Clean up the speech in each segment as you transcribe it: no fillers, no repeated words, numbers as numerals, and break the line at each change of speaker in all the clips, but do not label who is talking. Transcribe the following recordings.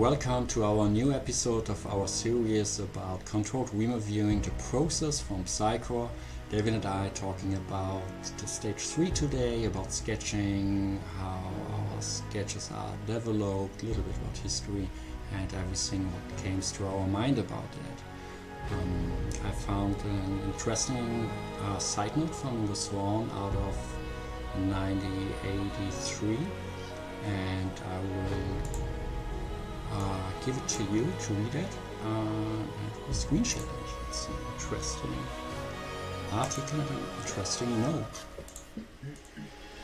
welcome to our new episode of our series about controlled remote viewing, the process from Psychor. David and I talking about the stage 3 today, about sketching, how our sketches are developed, a little bit about history and everything what came to our mind about it. I found an interesting side note from Ingo Swann out of 1983, and I will give it to you to read it and we'll screen share it. It's an interesting article and an interesting note.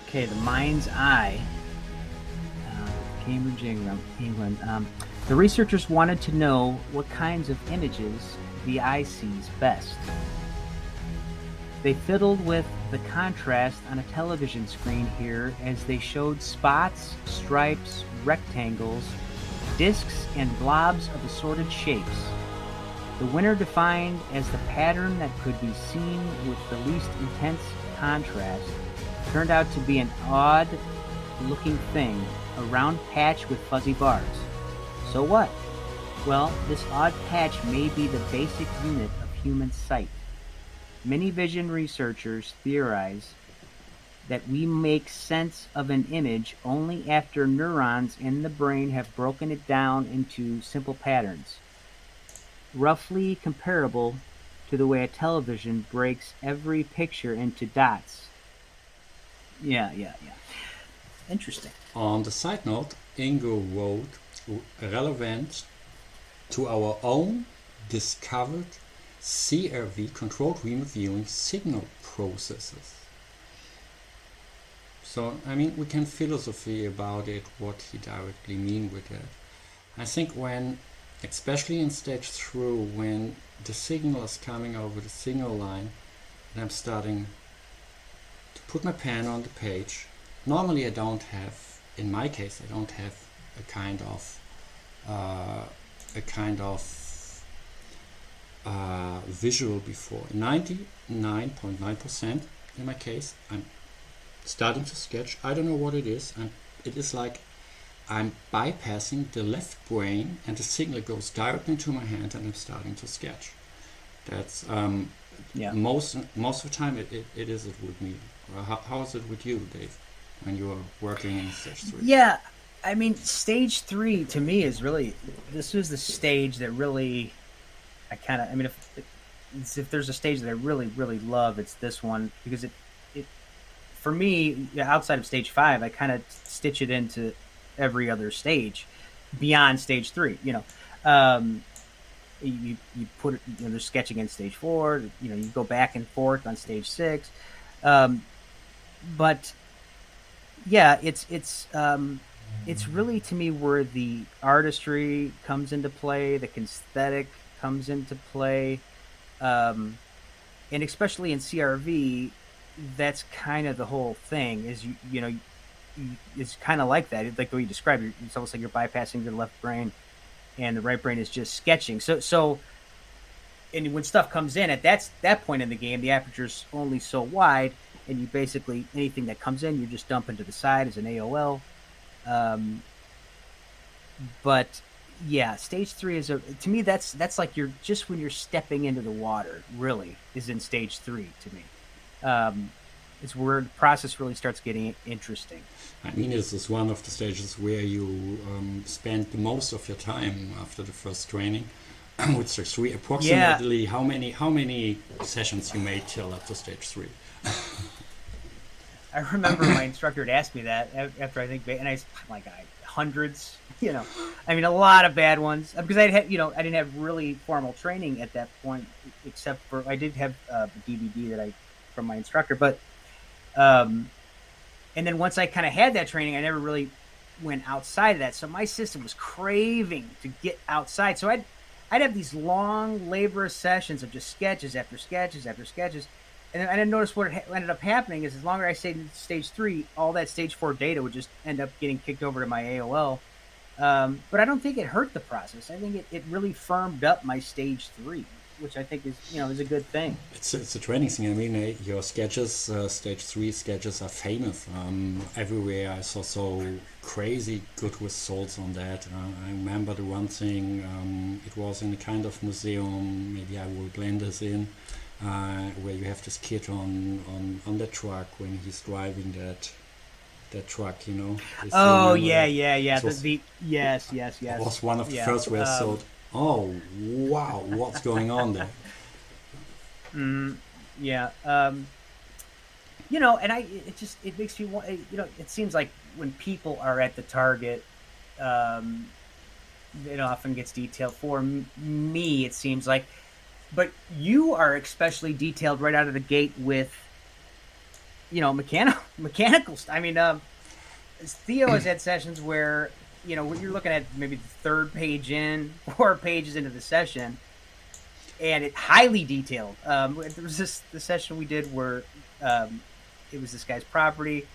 Okay, the mind's eye, Cambridge, England. The researchers wanted to know what kinds of images the eye sees best. They fiddled with the contrast on a television screen here as they showed spots, stripes, rectangles, discs, and blobs of assorted shapes. The winner defined as the pattern that could be seen with the least intense contrast turned out to be an odd-looking thing, a round patch with fuzzy bars. So what? Well, this odd patch may be the basic unit of human sight. Many vision researchers theorize that we make sense of an image only after neurons in the brain have broken it down into simple patterns, roughly comparable to the way a television breaks every picture into dots. Yeah. Interesting.
On the side note, Ingo wrote, relevant to our own discovered CRV, controlled remote viewing signal processes. So, I mean, we can philosophy about it, what he directly mean with it. I think when, especially in stage 3, when the signal is coming over the signal line, and I'm starting to put my pen on the page, normally I don't have, in my case, I don't have a kind of visual before. 99.9% in my case, I'm starting to sketch. I don't know what it is, and it is like I'm bypassing the left brain and the signal goes directly into my hand and I'm starting to sketch. That's most of the time it is it with me. How is it with you, Dave, when you are working in stage 3?
Yeah, I mean, stage 3 to me is really, this was the stage that really if there's a stage that I really, really love, it's this one, because it for me, outside of stage 5, I kind of stitch it into every other stage beyond stage 3. You put it, there's sketching in stage 4. You go back and forth on stage 6. But yeah, it's really, to me, where the artistry comes into play, the kinesthetic comes into play, and especially in CRV. That's kind of the whole thing. Is it's kind of like that. Like the way you described it, it's almost like you're bypassing your left brain, and the right brain is just sketching. So, and when stuff comes in at that point in the game, the aperture's only so wide, and you basically, anything that comes in, you just dump into the side as an AOL. But yeah, stage 3 is to me that's like you're just when you're stepping into the water. Really, is in stage 3 to me. It's where the process really starts getting interesting.
I mean, this is one of the stages where you spend the most of your time after the first training with stage 3. Approximately, how many sessions you made till up to stage 3?
I remember my instructor had asked me that after I think, and I hundreds. I mean, a lot of bad ones, because I didn't have really formal training at that point, except for I did have a DVD that from my instructor, but and then once I kind of had that training, I never really went outside of that. So my system was craving to get outside. So I'd have these long, laborious sessions of just sketches after sketches after sketches. And then I didn't notice what ended up happening is, as longer I stayed in stage 3, all that stage 4 data would just end up getting kicked over to my AOL. But I don't think it hurt the process. I think it really firmed up my stage 3. which I think is is a good thing.
It's a training thing. I mean, your sketches, stage 3 sketches, are famous. Everywhere I saw so crazy good results on that. I remember the one thing. It was in a kind of museum. Maybe I will blend this in, where you have this kid on the truck when he's driving that truck. You know.
Oh
remember
yeah,
that?
yeah, yeah.
It was,
Yes,
it was one of the
yeah.
first where I thought, oh wow, what's going on there?
Mm, yeah. And it makes me want. It seems like when people are at the target, um, it often gets detailed. For me, it seems like, but you are especially detailed right out of the gate with mechanical. I mean, Theo has had sessions where when you're looking at maybe the third page in, 4 pages into the session, and it highly detailed. There was the session we did where it was this guy's property.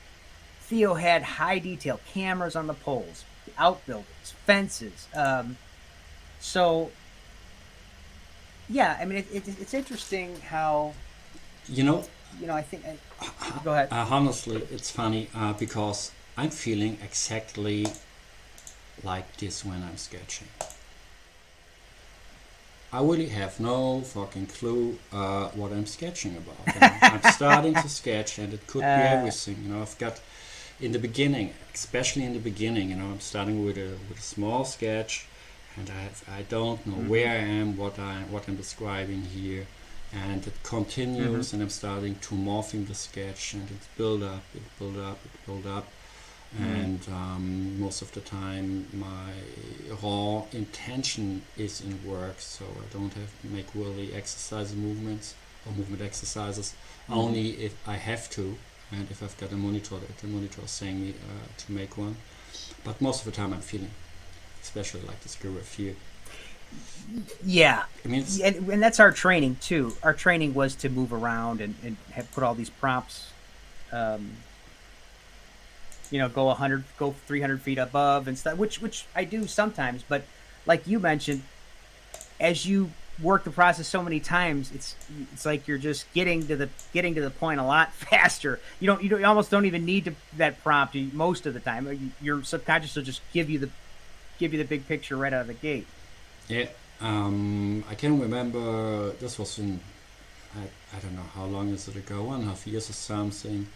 Theo had high detail cameras on the poles, outbuildings, fences. So yeah, I mean it's interesting how
You know,
I think. Go ahead.
honestly, it's funny because I'm feeling exactly like this when I'm sketching. I really have no fucking clue what I'm sketching about. I'm starting to sketch, and it could be everything. I've got in the beginning, especially in the beginning. I'm starting with a small sketch, and I don't know where I am, what I'm describing here, and it continues, and I'm starting to morph in the sketch, and it's build up, and most of the time my raw intention is in work, so I don't have to make really exercise movements or movement exercises, only if I have to, and if I've got a monitor that the monitor is saying me to make one. But most of the time I'm feeling, especially like this giraffe here.
Yeah,
I mean,
and that's our training too. Our training was to move around and have put all these prompts. Go 100, go 300 feet above and stuff, which I do sometimes. But like you mentioned, as you work the process so many times, it's like you're just getting to the point a lot faster. You almost don't even need that prompt most of the time. Your subconscious will just give you the big picture right out of the gate.
yeah, I can remember this was in I don't know how long is it ago, 1.5 years or something.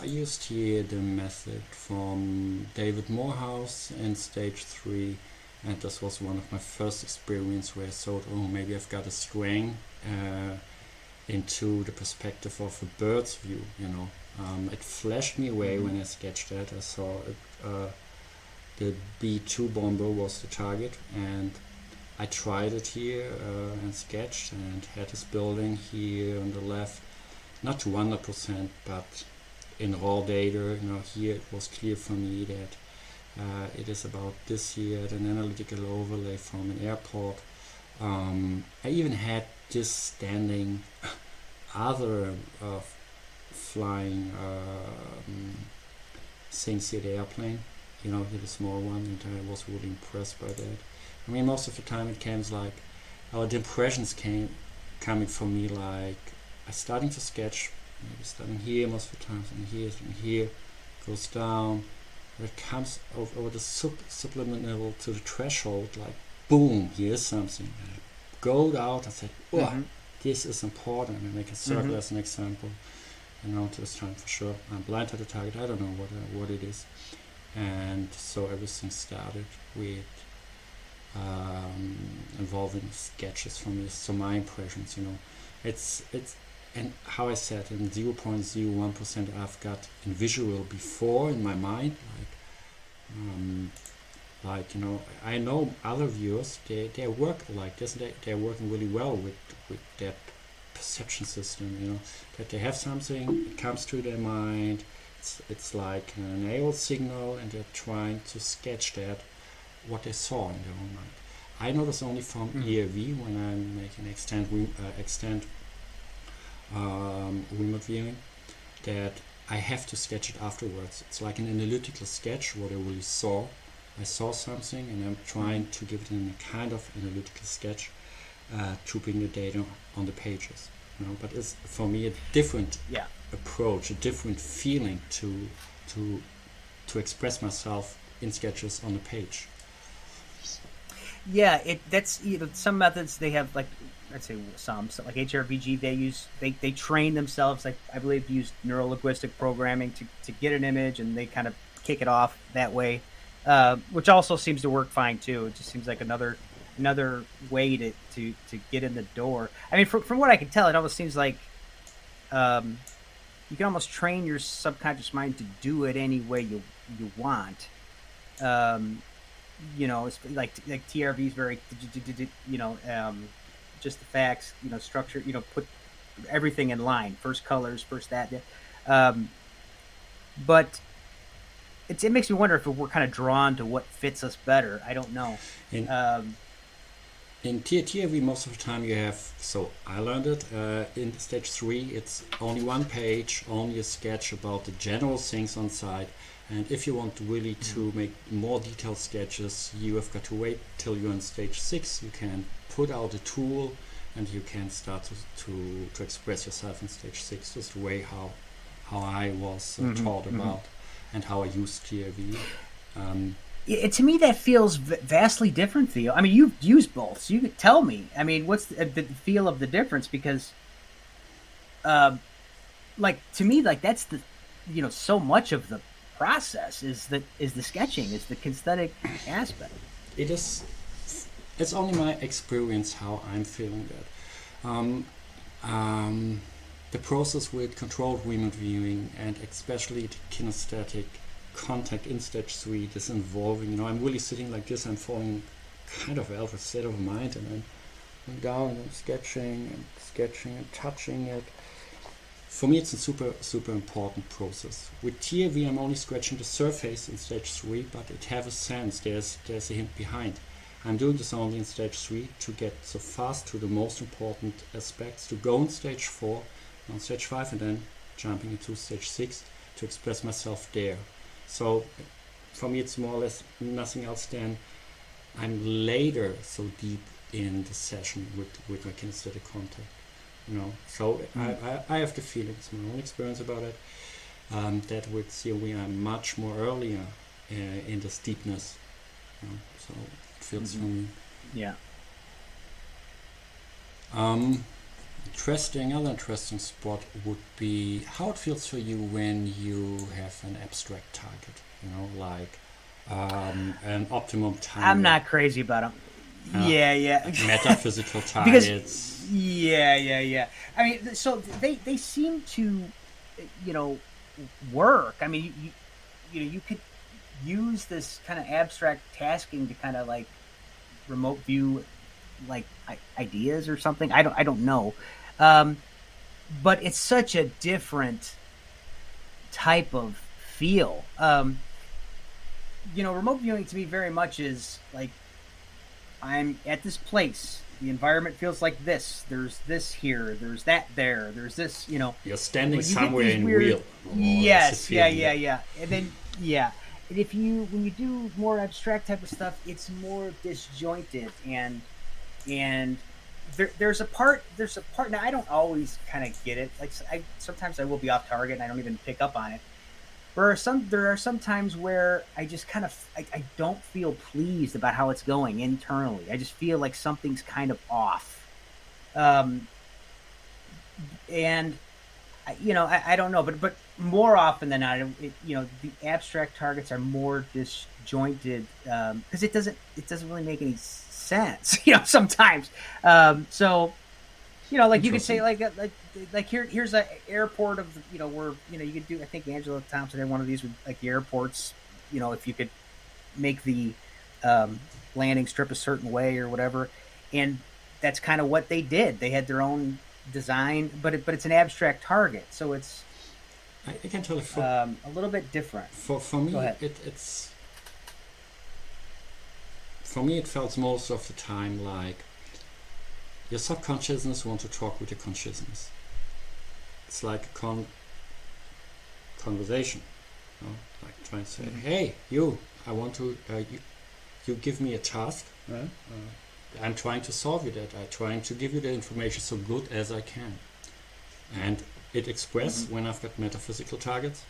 I used here the method from David Morehouse in stage 3, and this was one of my first experience where I thought, oh, maybe I've got a string into the perspective of a bird's view. It flashed me away when I sketched that. I saw it, the B2 bomber was the target, and I tried it here and sketched and had this building here on the left, not to 100%, but in raw data. Here it was clear for me that it is about this here, an analytical overlay from an airport. I even had this standing other flying things here, the airplane, here the small one, and I was really impressed by that. I mean, most of the time it came like, the impressions coming from me like, I starting to sketch, maybe starting here most of the time, and here, goes down, it comes over the subliminal to the threshold, like boom, here's something. And I go out and say, oh, this is important, and I make a circle as an example. This time for sure I'm blind to the target, I don't know what it is. And so everything started with involving sketches from me. So my impressions, it's and how I said, in 0.01% I've got in visual before in my mind, I know other viewers, they work like this, they're working really well with that perception system, that they have something, it comes to their mind, it's like an AOL signal, and they're trying to sketch that, what they saw in their own mind. I know this only from EAV when I'm making extent remote viewing, that I have to sketch it afterwards. It's like an analytical sketch, what I really saw. I saw something, and I'm trying to give it in a kind of analytical sketch. to bring the data on the pages. But it's for me a different approach, a different feeling to express myself in sketches on the page.
Yeah, that's some methods they have, like I'd say some like HRVG, they train themselves, like I believe, to use neurolinguistic programming to get an image, and they kind of kick it off that way, which also seems to work fine too. It just seems like another way to get in the door. I mean, from what I can tell, it almost seems like you can almost train your subconscious mind to do it any way you want. It's like TRV is very, just the facts, structure, put everything in line, first colors, first that. But it makes me wonder if we're kind of drawn to what fits us better. I don't know.
In TRV, most of the time you have, so I learned it, in stage 3, it's only one page, only a sketch about the general things on site. And if you want really to make more detailed sketches, you have got to wait till you're in stage 6. You can put out a tool and you can start to express yourself in stage 6. That's the way how I was taught about and how I use TRV.
To me, that feels vastly different, Theo. I mean, you've used both, so you could tell me. I mean, what's the feel of the difference? Because, to me, that's the, so much of the process is the sketching, is the kinesthetic aspect.
It's only my experience how I'm feeling that. The process with controlled remote viewing and especially the kinesthetic contact in stage 3 is involving, I'm really sitting like this, I'm falling kind of out of a state of mind, and I'm down and I'm sketching and touching it. For me, it's a super important process. With TRV, I'm only scratching the surface in stage 3, but it has a sense, there's a hint behind. I'm doing this only in stage 3 to get so fast to the most important aspects, to go in stage 4, on stage 5, and then jumping into stage 6 to express myself there. So for me, it's more or less nothing else than I'm later so deep in the session with my kinesthetic contact. So I have the feeling, it's my own experience about it, that with COV I'm much more earlier in this deepness. So it feels for me.
Yeah.
Another interesting spot would be how it feels for you when you have an abstract target, like an optimum time.
I'm not crazy about them. Yeah.
Metaphysical targets.
Yeah. I mean, so they seem to, work. I mean, you could use this kind of abstract tasking to kind of like remote view like ideas or something. I don't know. But it's such a different type of feel. Remote viewing to me very much is like, I'm at this place. The environment feels like this. There's this here. There's that there. There's this,
You're standing somewhere in real.
Yes, yeah. And then, and when you do more abstract type of stuff, it's more disjointed and there's a part. Now I don't always kind of get it. Like sometimes I will be off target and I don't even pick up on it. There are some times where I just kind of I don't feel pleased about how it's going internally. I just feel like something's kind of off, and I don't know, but more often than not, the abstract targets are more disjointed because it doesn't really make any sense, sometimes. So, like you could say like here's an airport of where you could do. I think Angela Thompson had one of these with like the airports. If you could make the landing strip a certain way or whatever, and that's kind of what they did. They had their own design, but it's an abstract target, so it's
I can tell you
a little bit different.
For me, it's for me it felt most of the time like your subconsciousness wants to talk with your consciousness. It's like a conversation, like trying to say, "Hey, you! I want to. You give me a task. I'm trying to solve you that. I'm trying to give you the information so good as I can. And it expresses when I've got metaphysical targets,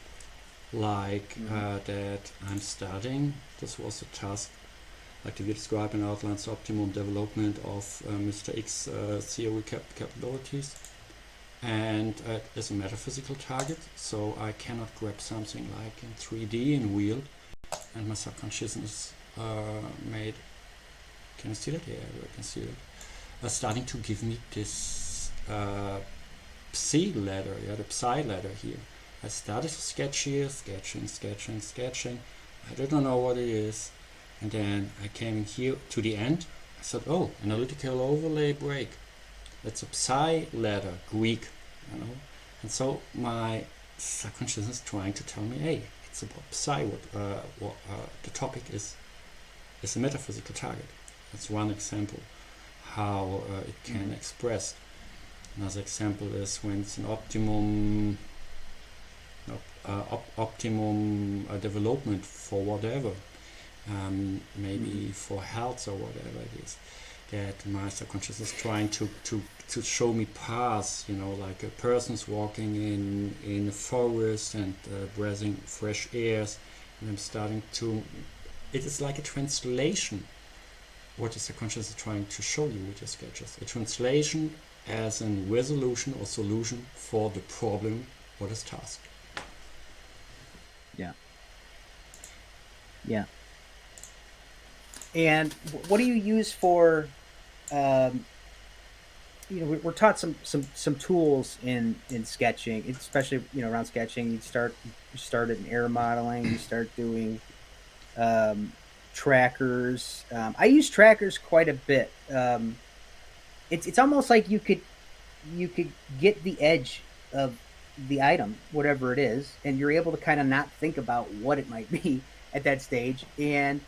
like that I'm studying. This was a task, like to describe and outline the optimum development of Mr. X theory capabilities. And it's a metaphysical target, so I cannot grab something like in 3D and wheel, and my subconsciousness made, can you see that? Yeah, I can see it. Starting to give me this psi ladder, the psi ladder here. I started to sketch here, sketching. I didn't know what it is, and then I came here to the end. I said, oh, analytical overlay break. It's a psi ladder, Greek, and so my subconsciousness is trying to tell me, hey, it's about psi. What the topic is a metaphysical target. That's one example how it can express. Another example is when it's an optimum development for whatever, maybe for health or whatever it is, that my subconsciousness is trying to show me paths, like a person's walking in a forest and breathing fresh airs, and I'm starting to, it is like a translation what the subconscious is trying to show you with your sketches. A translation as a resolution or solution for the problem what is tasked.
Yeah. And what do you use for, we're taught some tools in sketching, especially, around sketching. You start at an Airmodelling, you start doing trackers. I use trackers quite a bit. It's almost like you could get the edge of the item, whatever it is, and you're able to kind of not think about what it might be at that stage. And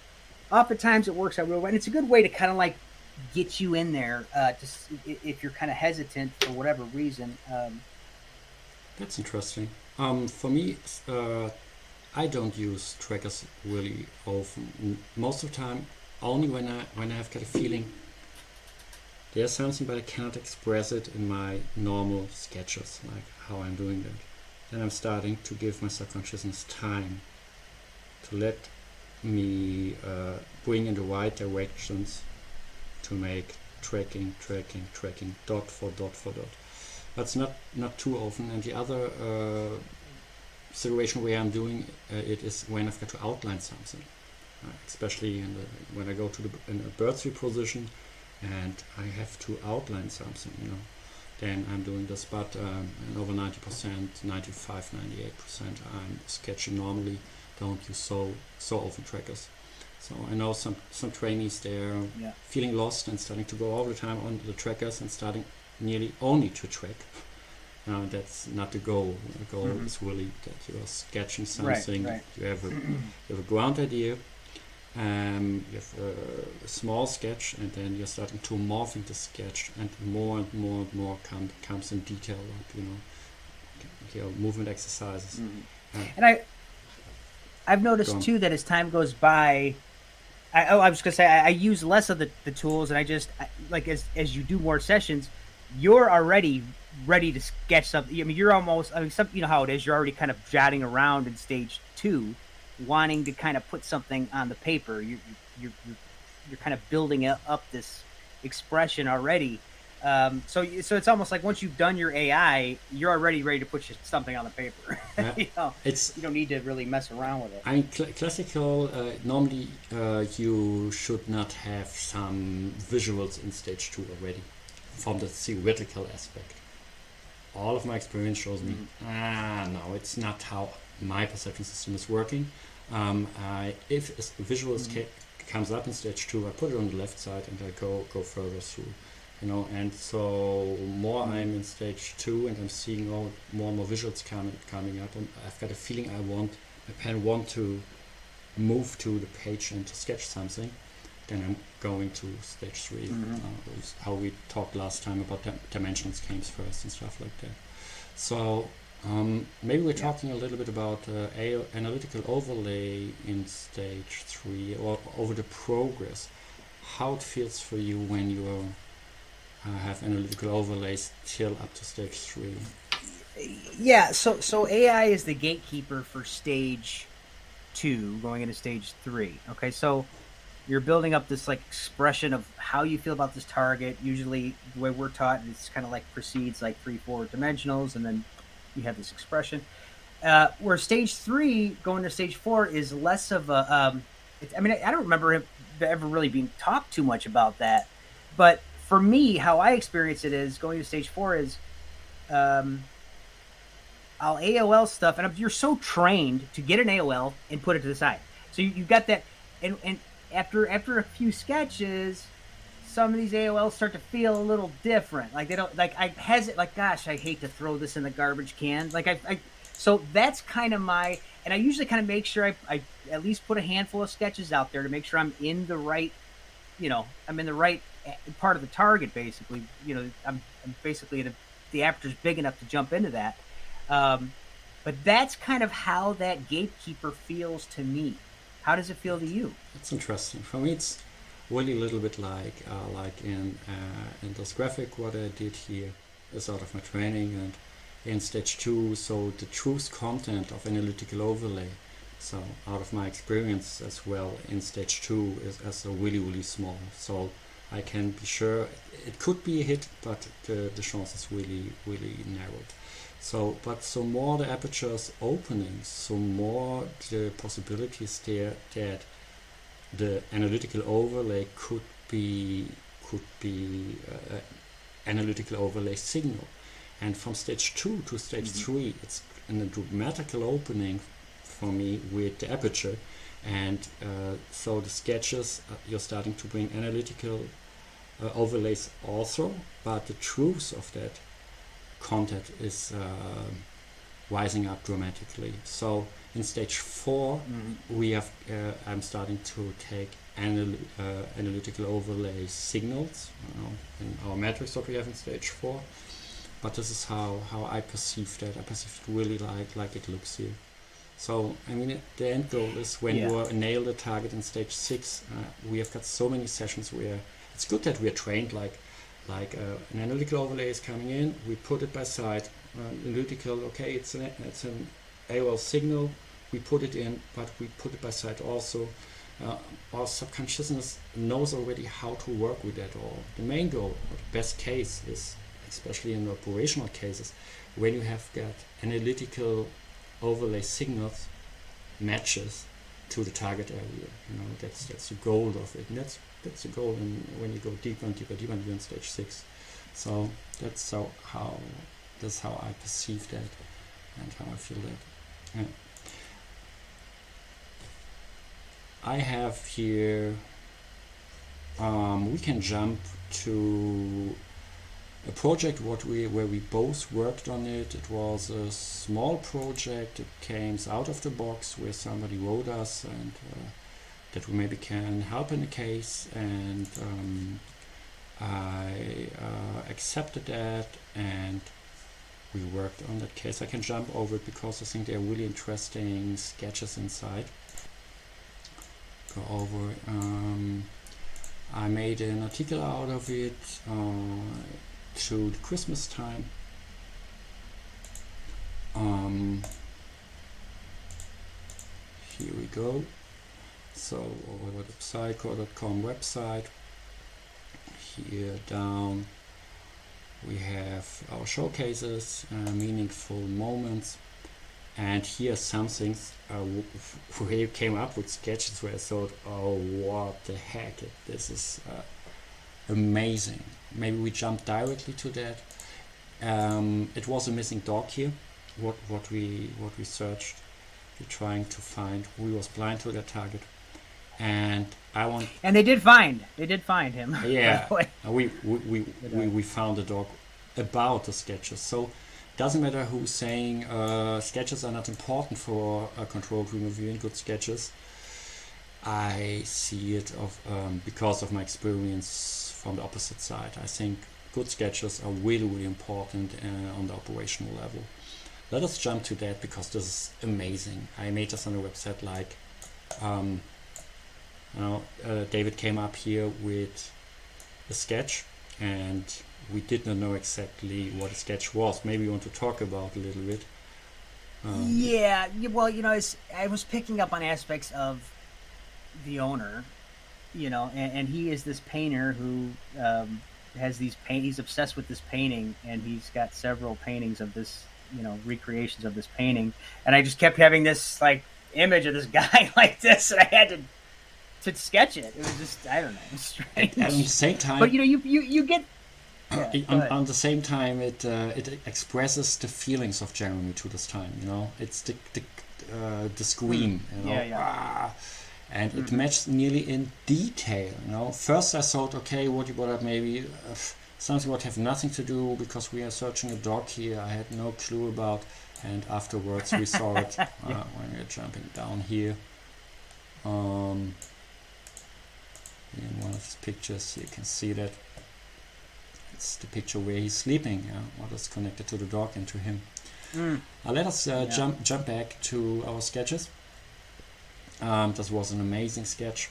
oftentimes it works out real well. And it's a good way to kind of like get you in there if you're kind of hesitant for whatever reason.
That's interesting. For me, I don't use trackers really often. Most of the time, only when I have got a feeling there's something, but I cannot express it in my normal sketches, like how I'm doing that. Then I'm starting to give my subconsciousness time to let me bring in the right directions to make tracking, dot for dot. That's not too often. And the other situation where I'm doing it is when I've got to outline something, especially when I go to in a bird's-view position and I have to outline something, then I'm doing this. But over 90%, 95, 98%, I'm sketching normally. Don't use so often trackers. So I know some trainees, they're feeling lost and starting to go all the time on the trackers and starting nearly only to track. That's not the goal. The goal is really that you are sketching something. Right. You have a ground idea. You have a small sketch, and then you're starting to morph into sketch, and more comes in detail, like movement exercises.
And I've noticed too that as time goes by, I was gonna say I use less of the tools, and like as you do more sessions, you're already ready to sketch something. I mean, you're almost, you know how it is. You're already kind of jotting around in stage 2, wanting to kind of put something on the paper. You're kind of building up this expression already. So it's almost like once you've done your AI, you're already ready to put something on the paper. You don't need to really mess around with it.
I mean, classical, normally you should not have some visuals in stage 2 already from the theoretical aspect. All of my experience shows me, no, it's not how my perception system is working. If a visual comes up in stage 2, I put it on the left side and I go further through. And so more I'm in stage 2 and I'm seeing more and more visuals coming up, and I've got a feeling my pen want to move to the page and to sketch something, then I'm going to stage 3. How we talked last time about dimensional schemes first and stuff like that. So maybe we're talking a little bit about analytical overlay in stage 3, or over the progress. how it feels for you when you have analytical overlays till up to stage 3.
Yeah, so AI is the gatekeeper for stage 2 going into stage 3. Okay, so you're building up this like expression of how you feel about this target. Usually the way we're taught, it's kind of like proceeds like 3-4 dimensionals, and then you have this expression. Where stage 3 going to stage 4 is less of a I mean, I don't remember him ever really being talked too much about that, but for me, how I experience it is going to stage 4 is I'll AOL stuff, and you're so trained to get an AOL and put it to the side. So you got that, and after a few sketches, some of these AOLs start to feel a little different. Like they don't like I hesitate. Like gosh, I hate to throw this in the garbage can. Like so that's kind of my, and I usually kind of make sure I at least put a handful of sketches out there to make sure I'm in the right, I'm in the right part of the target. Basically, I'm basically the aperture's big enough to jump into that. But that's kind of how that gatekeeper feels to me. How does it feel to you?
It's interesting. For me, it's really a little bit like in this graphic. What I did here is out of my training, and in stage 2, so the truth content of analytical overlay. So out of my experience as well in stage 2 is a really small. So I can be sure it could be a hit, but the chance is really narrowed. So more the aperture is opening, so more the possibilities there that the analytical overlay could be analytical overlay signal. And from stage 2 to stage 3, it's in a dramatical opening for me with the aperture. And so the sketches, you're starting to bring analytical overlays also, but the truth of that content is rising up dramatically. So in stage 4, we have I'm starting to take analytical overlay signals, in our metrics that we have in stage 4. But this is how I perceive that. I perceive it really like it looks here. So I mean, the end goal is when you nail the target in stage 6. We have got so many sessions where it's good that we are trained like an analytical overlay is coming in, we put it by side, analytical, okay, it's an AOL signal, we put it in, but we put it by side also. Our subconsciousness knows already how to work with that all. The main goal, or the best case is, especially in operational cases, when you have got analytical overlay signals matches to the target area. That's the goal of it. And that's the goal when you go deeper and deeper in stage 6. So that's how I perceive that and how I feel that. Yeah. I have here, we can jump to a project where we both worked on it. It was a small project. It came out of the box where somebody wrote us and that we maybe can help in the case, and I accepted that and we worked on that case. I can jump over it because I think they're really interesting sketches inside. Go over. I made an article out of it through the Christmas time. Here we go. So over the psycho.com website, here down we have our showcases, meaningful moments, and here some things where you came up with sketches where I thought, oh, what the heck, this is amazing. Maybe we jump directly to that. It was a missing dog here. What we searched, we're trying to find. We was blind to that target. And
they did find him.
Yeah, we found the dog about the sketches. So doesn't matter who's saying sketches are not important for controlled reviewing. Good sketches, I see it because of my experience from the opposite side. I think good sketches are really important on the operational level. Let us jump to that because this is amazing. I made this on the website like David came up here with a sketch, and we did not know exactly what a sketch was. Maybe you want to talk about a little bit.
Yeah, well, I was picking up on aspects of the owner, and he is this painter who has these he's obsessed with this painting, and he's got several paintings of this, recreations of this painting, and I just kept having this like image of this guy like this, and I had to sketch it. It was just, I don't know, it was strange.
At the same time,
but you get
on the same time, it expresses the feelings of Jeremy to this time. It's the scream. And it matched nearly in detail. First I thought, okay, what about maybe something would have nothing to do because we are searching a dog here. I had no clue about, and afterwards we saw it when we are jumping down here. In one of his pictures, you can see that. It's the picture where he's sleeping, what is connected to the dog and to him. Let us jump back to our sketches. This was an amazing sketch.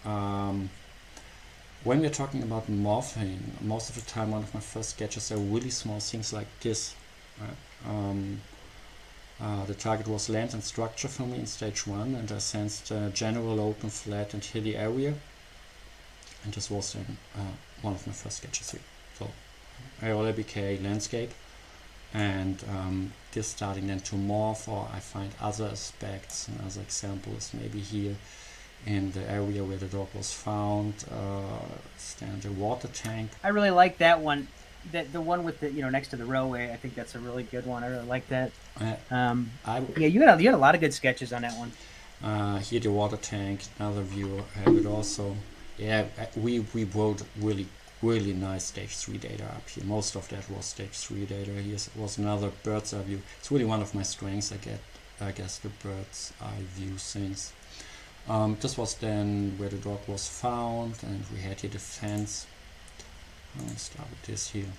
When we're talking about morphing, most of the time one of my first sketches are really small things like this. The target was land and structure for me in stage 1, and I sensed a general open, flat and hilly area. And this was then one of my first sketches here. So AOLBK landscape, and this starting then to morph, or I find other aspects and other examples maybe here in the area where the dog was found. Stand a water tank.
I really like that one, the one with the next to the railway. I think that's a really good one. I really like that. You had a lot of good sketches on that one.
Here the water tank, another view I have it also. Yeah, we wrote really nice stage 3 data up here. Most of that was stage 3 data. Here was another bird's eye view. It's really one of my strengths, I guess, the bird's eye view things. This was then where the dog was found, and we had here the fence. I'll start with this here.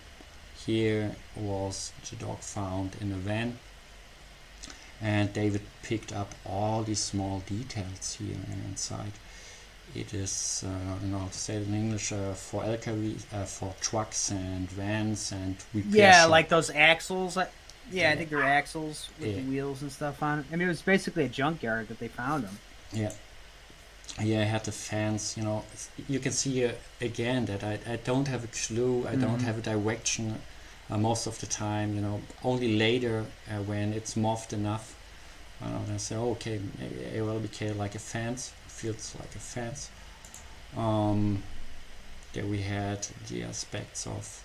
Here was the dog found in a van, and David picked up all these small details here inside. It is, I don't know how to say it in English, for LKW, for trucks and vans and repair.
Yeah, like those axles. Yeah, I think they're axles with the wheels and stuff on it. I mean, it was basically a junkyard that they found them.
Yeah. Yeah, I had the fence, you can see again that I don't have a clue, I don't have a direction most of the time, only later when it's morphed enough, I say, oh, okay, maybe it will become like a fence, feels like a fence. There we had the aspects of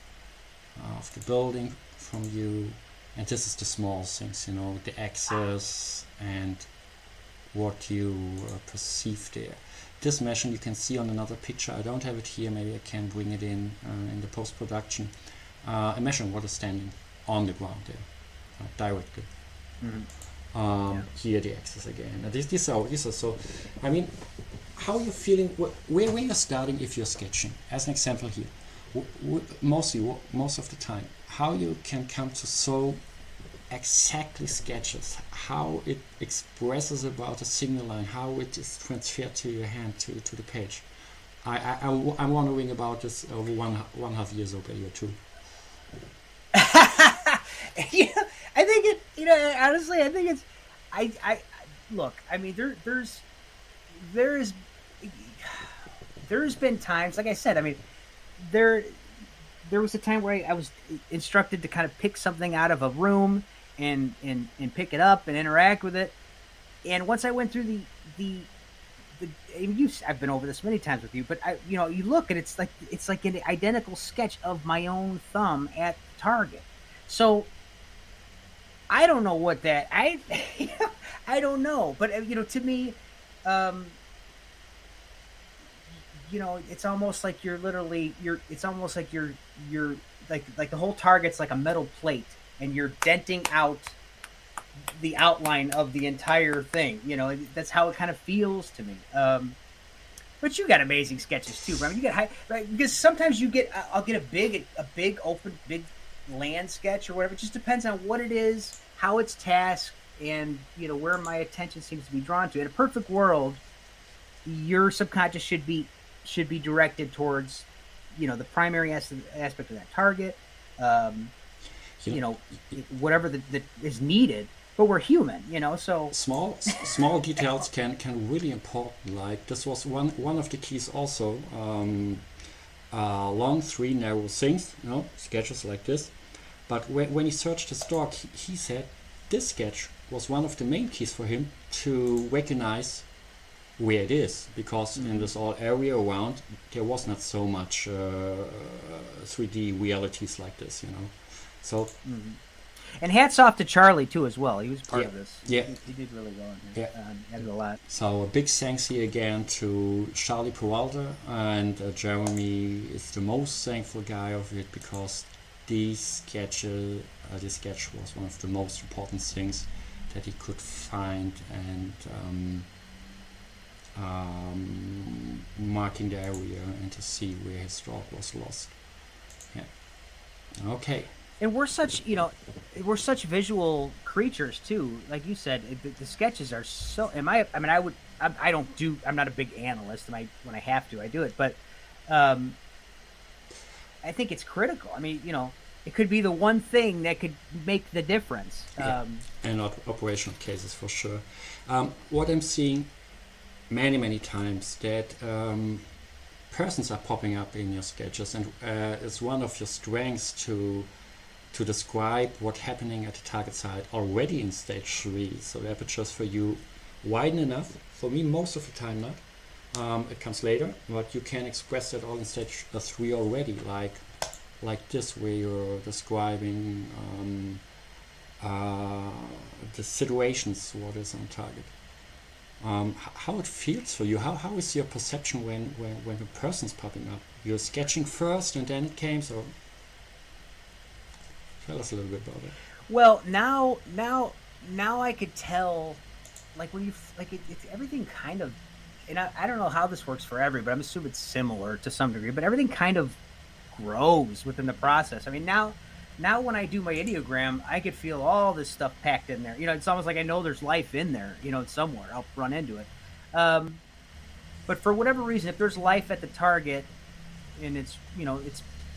the building from you, and this is the small things, the access and what you perceive there. This meshing you can see on another picture. I don't have it here, maybe I can bring it in the post-production. A meshing what is standing on the ground there, directly. Here the axis again. These are so, I mean, how are you feeling, where you're starting if you're sketching? As an example here, most of the time, how you can come to so exactly sketches, how it expresses about a signal line, how it is transferred to your hand to the page. I'm wondering about this over one half years ago or two.
I think it. Honestly, I think it's. I look. I mean, there's been times, like I said. I mean, there was a time where I was instructed to kind of pick something out of a room and pick it up and interact with it. And once I went through I've been over this many times with you, but you look and it's like an identical sketch of my own thumb at target. So I don't know what that I don't know, but to me, it's almost like you're like the whole target's like a metal plate, and you're denting out the outline of the entire thing. That's how it kind of feels to me. But you got amazing sketches too, bro. You get because sometimes I'll get a big open land sketch or whatever. It just depends on what it is, how it's tasked, and where my attention seems to be drawn to. In a perfect world, your subconscious should be directed towards, the primary aspect of that target,
You know,
whatever that is needed. But we're human, so
small details can really important. Like this was one of the keys also. Long three narrow things, sketches like this. But when he searched his dog, he said this sketch was one of the main keys for him to recognize where it is, because in this all area around there was not so much 3D realities like this, So.
And hats off to Charlie too, as well. He was part of this.
Yeah,
he did really well in here. Added a lot.
So a big thanks here again to Charlie Peralta, and Jeremy is the most thankful guy of it, because this sketch was one of the most important things that he could find, and marking the area and to see where his dog was lost. Yeah. Okay.
And we're such visual creatures too. Like you said, the sketches are so. I'm not a big analyst. When I have to, I do it. But I think it's critical. I mean, it could be the one thing that could make the difference.
And operational cases for sure. What I'm seeing many times that persons are popping up in your sketches, and it's one of your strengths to describe what's happening at the target site already in stage 3. So the apertures for you widen enough. For me, most of the time not. It comes later, but you can express that all in stage 3 already, like this, where you're describing the situations, what is on target. How it feels for you. How is your perception when a person's popping up? You're sketching first and then it came, so tell us a little bit about it.
Well, now I could tell, like when it's everything kind of, and I don't know how this works for everybody, but I'm assuming it's similar to some degree, but everything kind of grows within the process. I mean, now when I do my ideogram, I could feel all this stuff packed in there. It's almost like I know there's life in there, somewhere. I'll run into it. But for whatever reason, if there's life at the target, and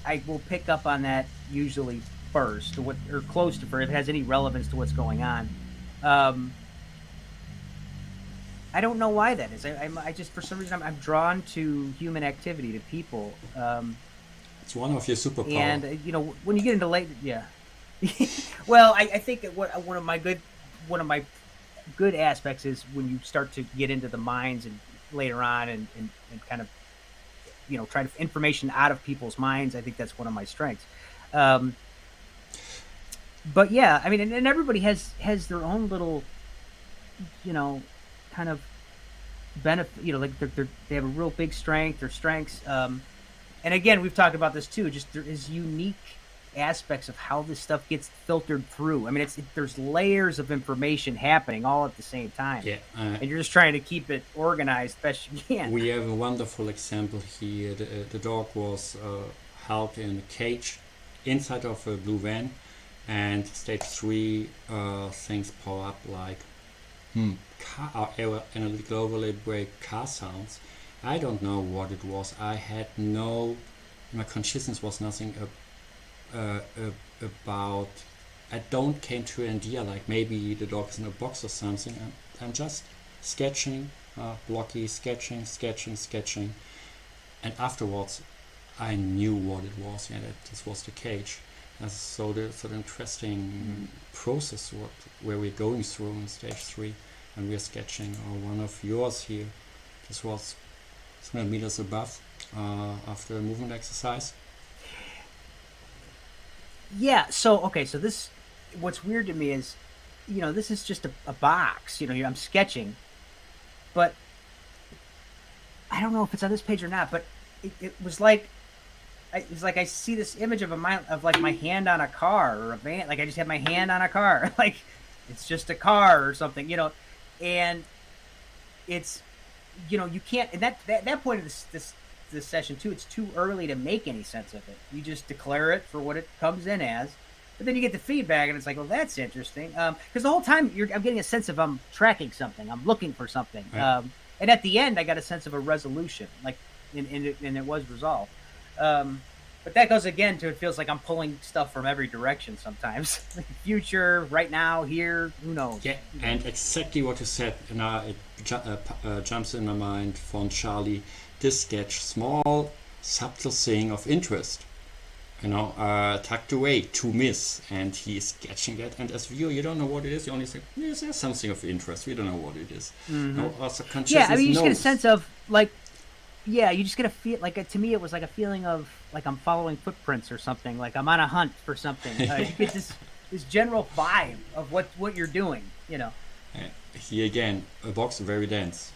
I will pick up on that usually first, or close to first, if it has any relevance to what's going on. I don't know why that is. I just, for some reason, I'm drawn to human activity, to people.
It's one of your superpowers.
And when you get into late, yeah. Well, I think that one of my good aspects is when you start to get into the minds and later on and kind of try to information out of people's minds. I think that's one of my strengths. But yeah, I mean, and everybody has their own little, kind of benefit. Like they have a real big strength. Their strengths. And again, we've talked about this too. Just there is unique aspects of how this stuff gets filtered through. I mean, there's layers of information happening all at the same time.
Yeah,
and you're just trying to keep it organized best you can.
We have a wonderful example here. The dog was held in a cage inside of a blue van, and stage 3 things pop up like analytical overlay break car sounds. I don't know what it was. My consciousness was nothing about. I don't came to an idea like maybe the dog is in a box or something. I'm just sketching, blocky, sketching, and afterwards I knew what it was. Yeah, that this was the cage. That's so the interesting process where we're going through in stage 3, and we're sketching. One of yours here. This was 100 meters above after a movement exercise.
Yeah, so this, what's weird to me is, this is just a box, I'm sketching, but I don't know if it's on this page or not, but it was like I see this image of my hand on a car or a van, like I just have my hand on a car, like it's just a car or something, and it's, you can't, and that point of this session too, it's too early to make any sense of it. You just declare it for what it comes in as, but then you get the feedback and it's like, well, that's interesting, because the whole time I'm getting a sense of I'm tracking something, I'm looking for something,
right.
And at the end, I got a sense of a resolution, like, and it was resolved. But that goes again to, it feels like I'm pulling stuff from every direction sometimes. Future, right now, here, who knows?
Yeah, and exactly what you said, now it jumps in my mind from Charlie. This sketch, small, subtle thing of interest, tucked away to miss, and he is sketching that. And as viewer, you don't know what it is. You only say, yes, there's something of interest. We don't know what it is. Also,
yeah, I mean, you just get a sense of like. Yeah, you just get a feel, like, to me it was like a feeling of like I'm following footprints or something, like I'm on a hunt for something. You get this general vibe of what you're doing,
Here again, a box very dense,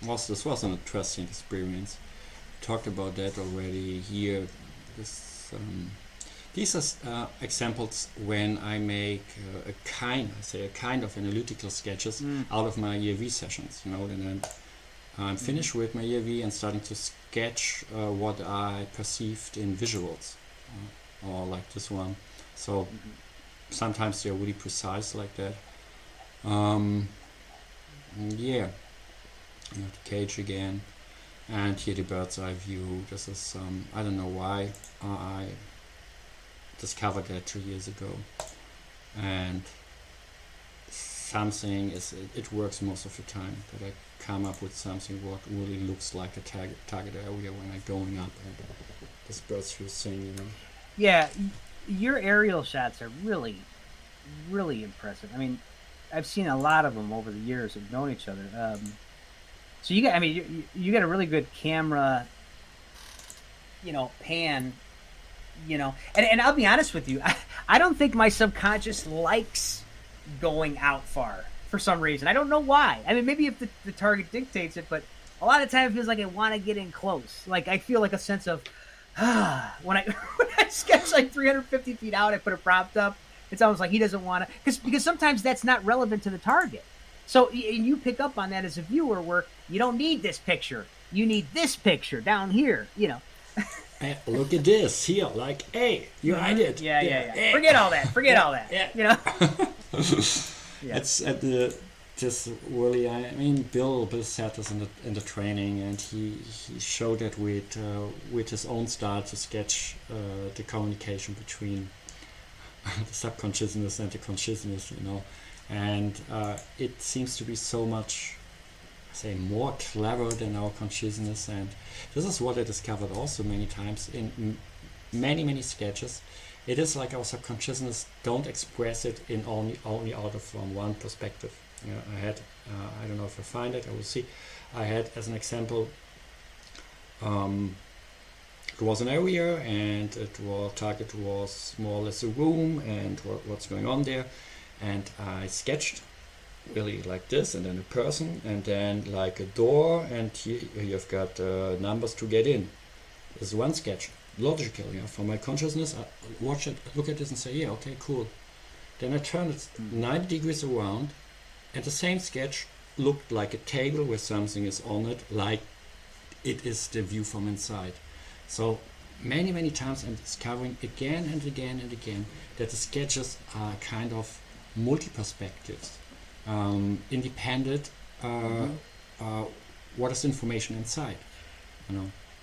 This was an interesting experience. Talked about that already here. These are examples when I make a kind of analytical sketches out of my EAV sessions, then I'm finished with my EAV and starting to sketch what I perceived in visuals, or like this one. So sometimes they're really precise like that. Yeah, the cage again, and here the bird's eye view. This is I don't know why I discovered that 2 years ago, and something is it works most of the time that I come up with something what really looks like a target area when I'm going up and this bird's view thing,
Yeah, your aerial shots are really, really impressive. I mean, I've seen a lot of them over the years of knowing each other. So you got a really good camera, pan, and I'll be honest with you, I don't think my subconscious likes going out far for some reason. I don't know why. I mean, maybe if the target dictates it, but a lot of times it feels like I want to get in close. Like I feel like a sense of when I sketch like 350 feet out, I put a prompt up. It's almost like he doesn't want to, because sometimes that's not relevant to the target. So you pick up on that as a viewer, where you don't need this picture, you need this picture down here.
Hey, look at this here, like, hey, you hide it.
Yeah. Hey. Forget all that.
Yeah. It's at the just really. I mean, Bill said this in the training, and he showed it with his own style to sketch the communication between the subconsciousness and the consciousness, and it seems to be so much, more clever than our consciousness. And this is what I discovered also many times in many sketches. It is like our subconsciousness don't express it in only out of from one perspective. I had I don't know if I find it, I will see. I had as an example, it was an area, and target was more or less a room and what's going on there, and I sketched really like this, and then a person, and then like a door, and here you've got numbers to get in. This is one sketch. Logical, for my consciousness, I watch it, look at this and say, yeah, okay, cool. Then I turn it 90 degrees around, and the same sketch looked like a table where something is on it, like it is the view from inside. So many times I'm discovering again and again and again that the sketches are kind of multi-perspectives, independent. What is information inside?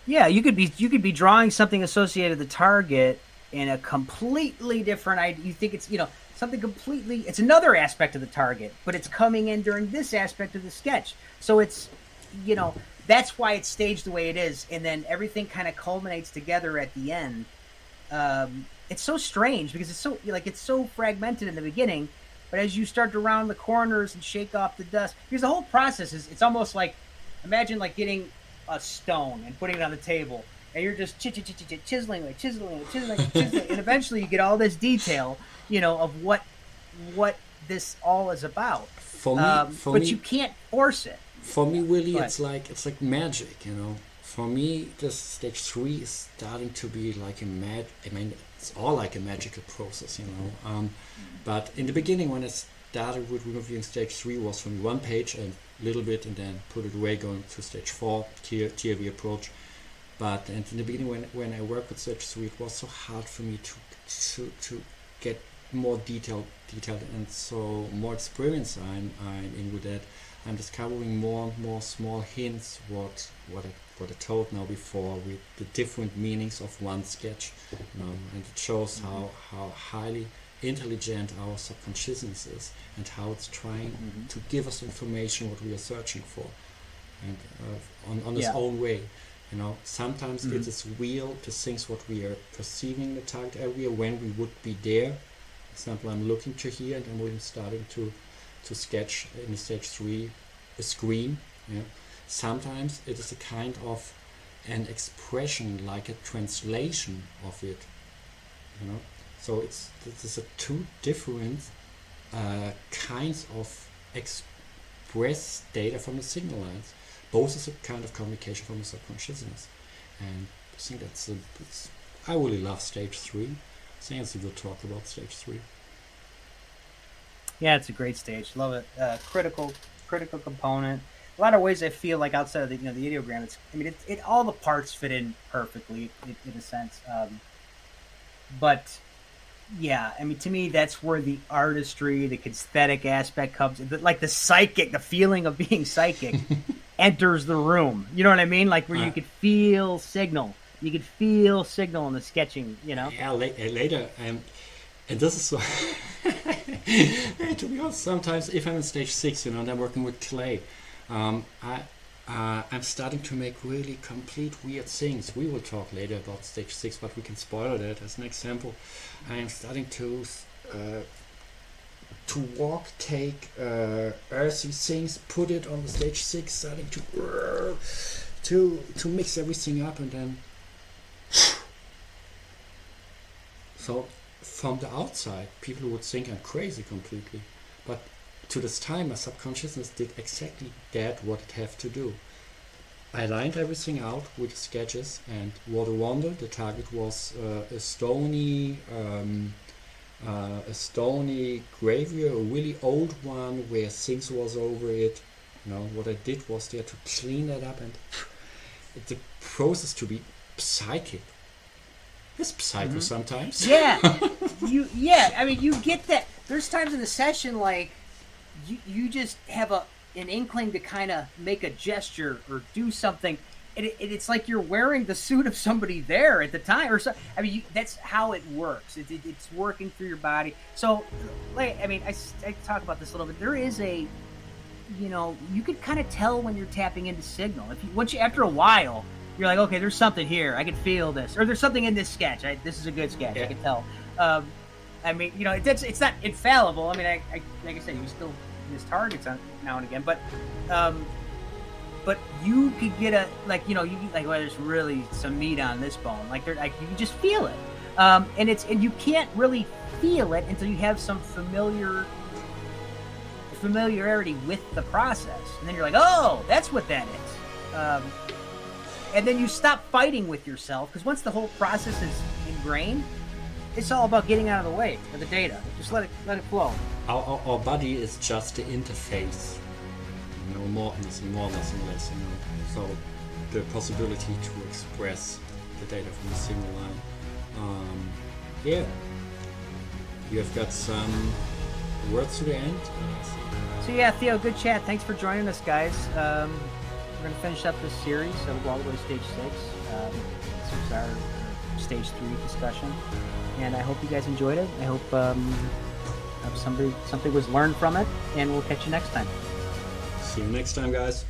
Yeah, you could be drawing something associated with the target in a completely different idea. You think it's something completely. It's another aspect of the target, but it's coming in during this aspect of the sketch. So it's that's why it's staged the way it is, and then everything kind of culminates together at the end. It's so strange because it's so fragmented in the beginning, but as you start to round the corners and shake off the dust, because the whole process is almost like, imagine like getting a stone and putting it on the table, and you're just chiseling, and eventually you get all this detail, of what this all is about. But you can't force it.
For me, really, it's like magic, For me, this stage 3 is starting to be like it's all like a magical process, But in the beginning, when I started with reviewing stage 3, was from one page and little bit, and then put it away, going to stage 4, TAV approach. But and in the beginning, when I worked with stage 3, it was so hard for me to get more detailed, and so more experience I'm in with that, I'm discovering more and more small hints what I told now before with the different meanings of one sketch, and it shows how highly intelligent our subconsciousness is and how it's trying to give us information what we are searching for, and on its own way. Sometimes it is real to things what we are perceiving the target area when we would be there. For example, I'm looking to here and I'm really starting to sketch in the stage 3 a screen. Sometimes it is a kind of an expression, like a translation of it. So this is a two different kinds of express data from the signal lines. Both is a kind of communication from the subconsciousness, and I think I really love stage 3. I think it's a good talk about stage 3.
Yeah, it's a great stage. Love it. Critical component. A lot of ways I feel like outside of the ideogram, it all the parts fit in perfectly in a sense. But yeah, to me that's where the artistry, the kinesthetic aspect comes. Like the psychic, the feeling of being psychic enters the room. You know what I mean? Like where you could feel signal. You could feel signal in the sketching.
Yeah, later, and this is so. To be honest, sometimes if I'm in stage 6, and I'm working with clay, I'm starting to make really complete weird things. We will talk later about stage 6, but we can spoil that as an example. I am starting to take earthy things, put it on the stage 6, starting to mix everything up, and then so from the outside people would think I'm crazy completely, but to this time my subconsciousness did exactly that what it had to do. I lined everything out with sketches, and what a wonder, the target was a stony graveyard, a really old one where things was over it. What I did was there to clean that up, and the process to be psychic. It's psycho sometimes.
Yeah, you get that. There's times in the session like you just have an inkling to kind of make a gesture or do something. It's like you're wearing the suit of somebody there at the time, or so. That's how it works. It's working through your body. So, I talk about this a little bit. There is you could kind of tell when you're tapping into signal. After a while, you're like, okay, there's something here. I can feel this, or there's something in this sketch. This is a good sketch. Yeah. I can tell. It's not infallible. Like I said, you still miss targets now and again, but you could get there's really some meat on this bone. You can just feel it, and you can't really feel it until you have some familiarity with the process, and then you're like, oh, that's what that is. And then you stop fighting with yourself, because once the whole process is ingrained, it's all about getting out of the way of the data. Just let it flow.
Our body is just the interface, nothing more, nothing less. So the possibility to express the data from a single line. You have got some words to the end.
So yeah, Theo, good chat. Thanks for joining us, guys. We're going to finish up this series, so we'll go all the way to stage 6. This is our stage 3 discussion, and I hope you guys enjoyed it. I hope something was learned from it, and we'll catch you next time.
See you next time, guys.